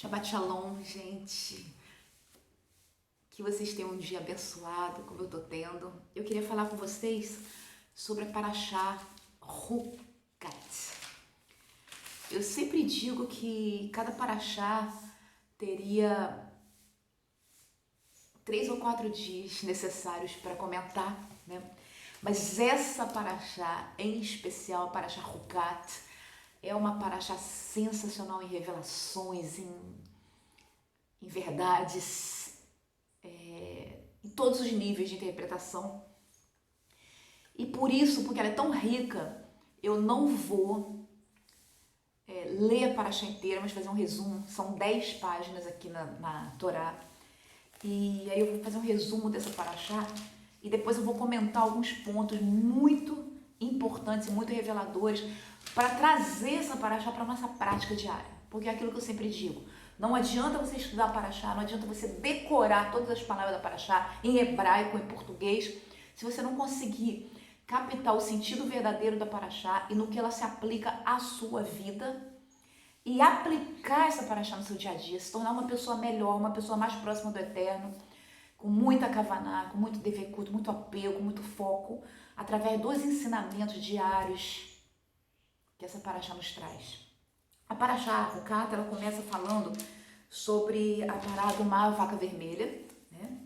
Shabbat Shalom, gente. Que vocês tenham um dia abençoado, como eu tô tendo. Eu queria falar com vocês sobre a Parashá Hukat. Eu sempre digo que cada Parashá teria 3 ou 4 dias necessários para comentar, né? Mas essa Parashá, em especial, a Parashá Hukat, é uma Parashá sensacional em revelações, em verdades, em todos os níveis de interpretação. E por isso, porque ela é tão rica, eu não vou ler a Parashá inteira, mas fazer um resumo. São 10 páginas aqui na Torá. E aí eu vou fazer um resumo dessa Parashá e depois eu vou comentar alguns pontos muito importantes e muito reveladores para trazer essa Parashá para a nossa prática diária. Porque é aquilo que eu sempre digo, não adianta você estudar a Parashá, não adianta você decorar todas as palavras da Parashá em hebraico, em português, se você não conseguir captar o sentido verdadeiro da Parashá e no que ela se aplica à sua vida e aplicar essa Parashá no seu dia a dia, se tornar uma pessoa melhor, uma pessoa mais próxima do Eterno, com muita kavaná, com muito devekut, muito apego, muito foco, através dos ensinamentos diários que essa Parashá nos traz. A Parashá Hukat, ela começa falando sobre a parada de uma vaca vermelha, né?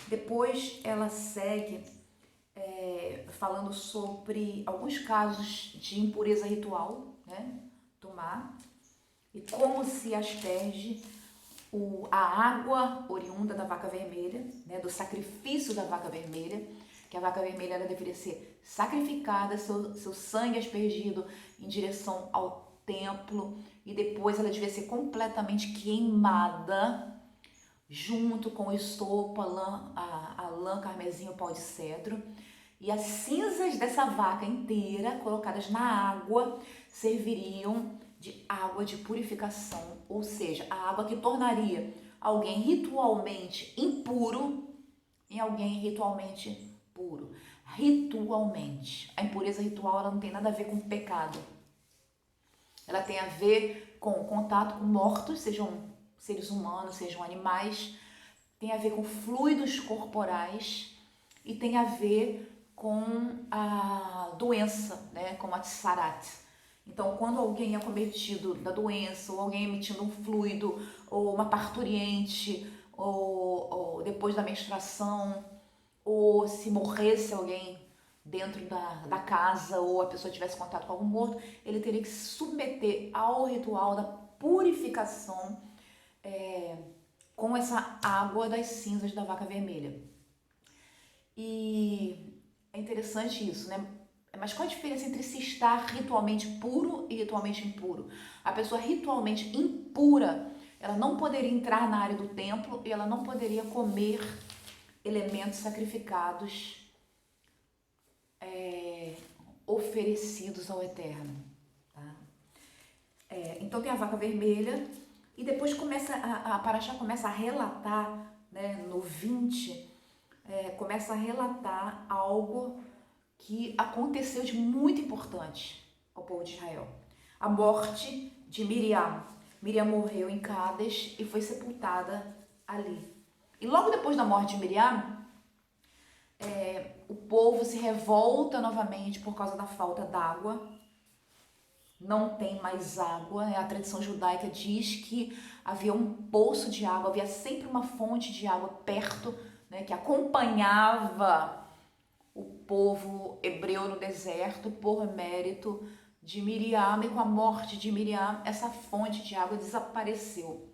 Depois ela segue falando sobre alguns casos de impureza ritual, né? Tomar, e como se asperge a água oriunda da vaca vermelha, né? Do sacrifício da vaca vermelha, que a vaca vermelha ela deveria ser sacrificada, seu sangue aspergido em direção ao templo, e depois ela devia ser completamente queimada junto com o estopo, a lã carmesim, o pau de cedro, e as cinzas dessa vaca inteira colocadas na água serviriam de água de purificação, ou seja, a água que tornaria alguém ritualmente impuro em alguém ritualmente puro. Ritualmente. A impureza ritual ela não tem nada a ver com pecado. Ela tem a ver com contato com mortos, sejam seres humanos, sejam animais, tem a ver com fluidos corporais e tem a ver com a doença, né, como a tsarat. Então, quando alguém é cometido da doença, ou alguém emitindo um fluido, ou uma parturiente, ou depois da menstruação, ou se morresse alguém dentro da casa, ou a pessoa tivesse contato com algum morto, ele teria que se submeter ao ritual da purificação com essa água das cinzas da vaca vermelha. E é interessante isso, né? Mas qual a diferença entre se estar ritualmente puro e ritualmente impuro? A pessoa ritualmente impura, ela não poderia entrar na área do templo e ela não poderia comer elementos sacrificados oferecidos ao Eterno. Tá? Então tem a vaca vermelha e depois a Parashá começa a relatar, né, no 20, começa a relatar algo que aconteceu de muito importante ao povo de Israel. A morte de Miriam. Miriam morreu em Cádiz e foi sepultada ali. E logo depois da morte de Miriam, o povo se revolta novamente por causa da falta d'água. Não tem mais água. A tradição judaica diz que havia um poço de água, havia sempre uma fonte de água perto, né, que acompanhava o povo hebreu no deserto por mérito de Miriam, e com a morte de Miriam, essa fonte de água desapareceu.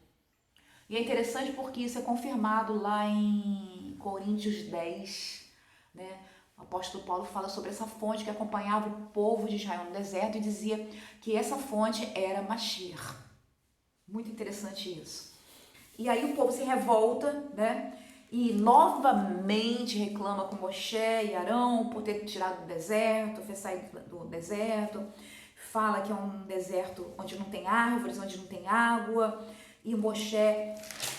E é interessante porque isso é confirmado lá em Coríntios 10, né? O apóstolo Paulo fala sobre essa fonte que acompanhava o povo de Israel no deserto e dizia que essa fonte era Mashiach. Muito interessante isso. E aí o povo se revolta, né? E novamente reclama com Moshe e Arão por ter tirado do deserto, fez sair do deserto. Fala que é um deserto onde não tem árvores, onde não tem água. E o Moshe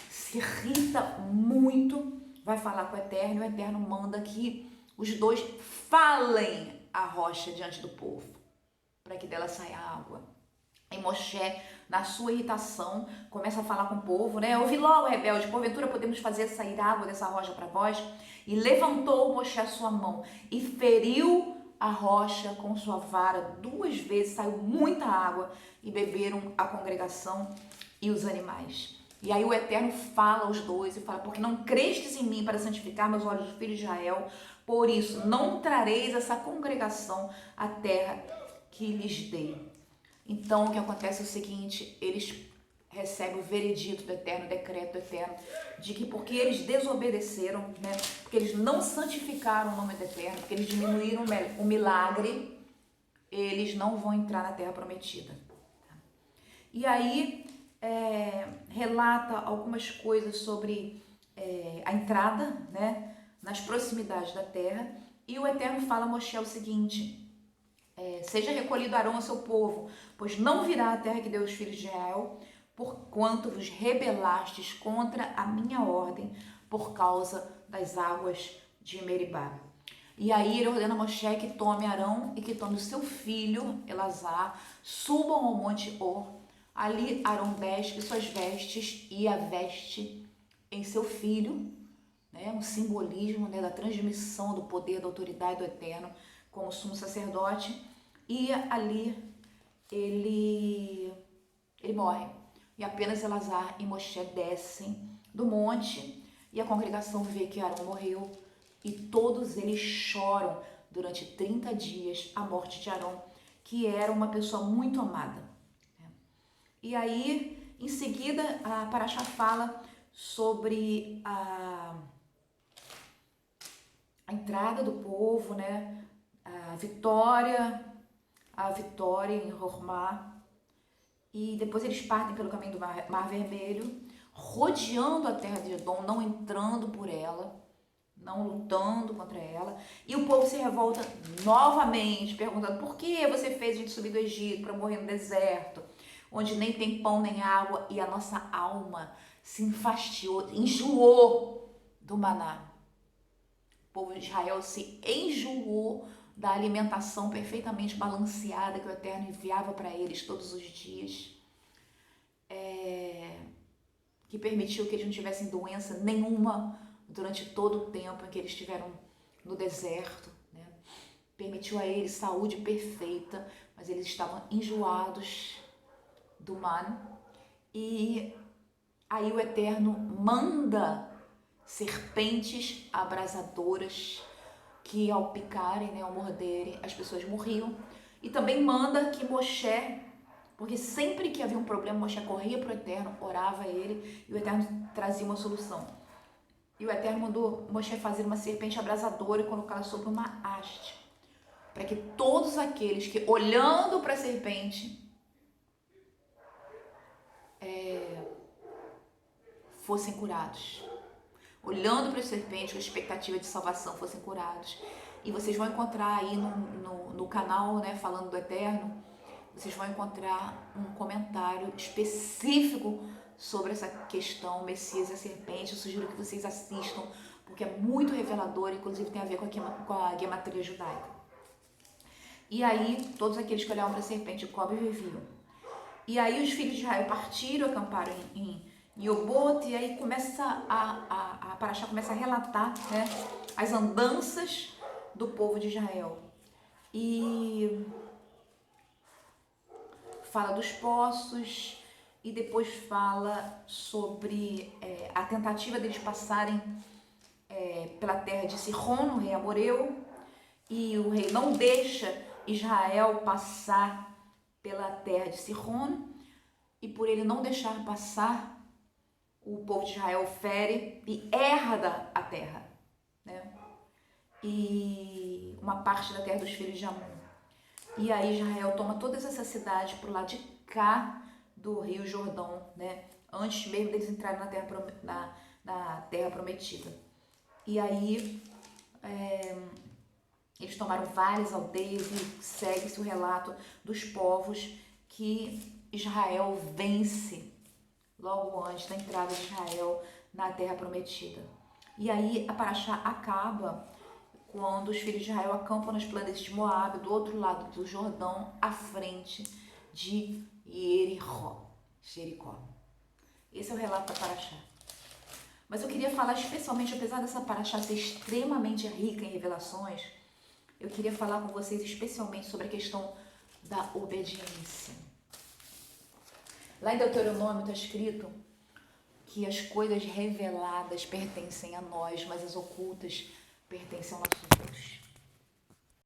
se irrita muito, vai falar com o Eterno, e o Eterno manda que os dois falem a rocha diante do povo, para que dela saia água. E Moshe, na sua irritação, começa a falar com o povo, né? Ouvi logo, rebelde, porventura podemos fazer sair água dessa rocha para vós? E levantou Moshe a sua mão e feriu a rocha com sua vara 2 vezes, saiu muita água e beberam a congregação e os animais. E aí o Eterno fala aos 2 e fala, porque não crestes em mim para santificar meus olhos dos filhos de Israel, por isso não trareis essa congregação à terra que lhes dei. Então o que acontece é o seguinte, eles recebem o veredito do Eterno, o decreto do Eterno, de que porque eles desobedeceram, né, porque eles não santificaram o nome do Eterno, porque eles diminuíram o milagre, eles não vão entrar na terra prometida. E aí relata algumas coisas sobre a entrada, né, nas proximidades da terra, e o Eterno fala a Moshe o seguinte, seja recolhido Arão ao seu povo, pois não virá a terra que deu aos filhos de Israel, porquanto vos rebelastes contra a minha ordem, por causa das águas de Meribá. E aí ele ordena a Moshe que tome Arão e que tome o seu filho, Elazar, subam ao monte Or. Ali Arão veste suas vestes e a veste em seu filho, né, um simbolismo, né, da transmissão do poder, da autoridade do Eterno como sumo sacerdote. E ali ele morre. E apenas Elazar e Moshe descem do monte e a congregação vê que Arão morreu e todos eles choram durante 30 dias a morte de Arão, que era uma pessoa muito amada. E aí, em seguida, a Parashá fala sobre a entrada do povo, né? A vitória em Hormá. E depois eles partem pelo caminho do Mar Vermelho, rodeando a terra de Edom, não entrando por ela, não lutando contra ela. E o povo se revolta novamente, perguntando por que você fez a gente subir do Egito para morrer no deserto, onde nem tem pão nem água, e a nossa alma se enfastiou, enjoou do maná. O povo de Israel se enjoou da alimentação perfeitamente balanceada que o Eterno enviava para eles todos os dias, que permitiu que eles não tivessem doença nenhuma durante todo o tempo em que eles estiveram no deserto, né? Permitiu a eles saúde perfeita, mas eles estavam enjoados do maná. E aí o Eterno manda serpentes abrasadoras que ao picarem, né, ao morderem, as pessoas morriam. E também manda que Moshe, porque sempre que havia um problema, Moshe corria para o Eterno, orava a ele e o Eterno trazia uma solução. E o Eterno mandou Moshe fazer uma serpente abrasadora e colocá-la sobre uma haste, para que todos aqueles que, olhando para a serpente, fossem curados. Olhando para a serpente com a expectativa de salvação, fossem curados. E vocês vão encontrar aí no canal, né, falando do Eterno, vocês vão encontrar um comentário específico sobre essa questão, Messias e a serpente. Eu sugiro que vocês assistam, porque é muito revelador, inclusive tem a ver com a gematria judaica. E aí, todos aqueles que olhavam para a serpente e cobra viviam. E aí os filhos de Israel partiram, acamparam em Obote, e aí começa a Parashá começa a relatar, né, as andanças do povo de Israel. E fala dos poços e depois fala sobre a tentativa deles passarem pela terra de Sihon, o rei amoreu, e o rei não deixa Israel passar pela terra de Sihon, e por ele não deixar passar, o povo de Israel fere e herda a terra, né? E uma parte da terra dos filhos de Amon. E aí Israel toma todas essas cidades pro lado de cá do rio Jordão, né? Antes mesmo deles entrarem na terra prometida. E aí eles tomaram várias aldeias e segue-se o relato dos povos que Israel vence logo antes da entrada de Israel na terra prometida. E aí a Parashá acaba quando os filhos de Israel acampam nas planícies de Moabe, do outro lado do Jordão, à frente de Jericó. Jericó. Esse é o relato da Paraxá. Mas eu queria falar especialmente, apesar dessa Paraxá ser extremamente rica em revelações, eu queria falar com vocês especialmente sobre a questão da obediência. Lá em Deuteronômio está escrito que as coisas reveladas pertencem a nós, mas as ocultas pertencem ao nosso Deus.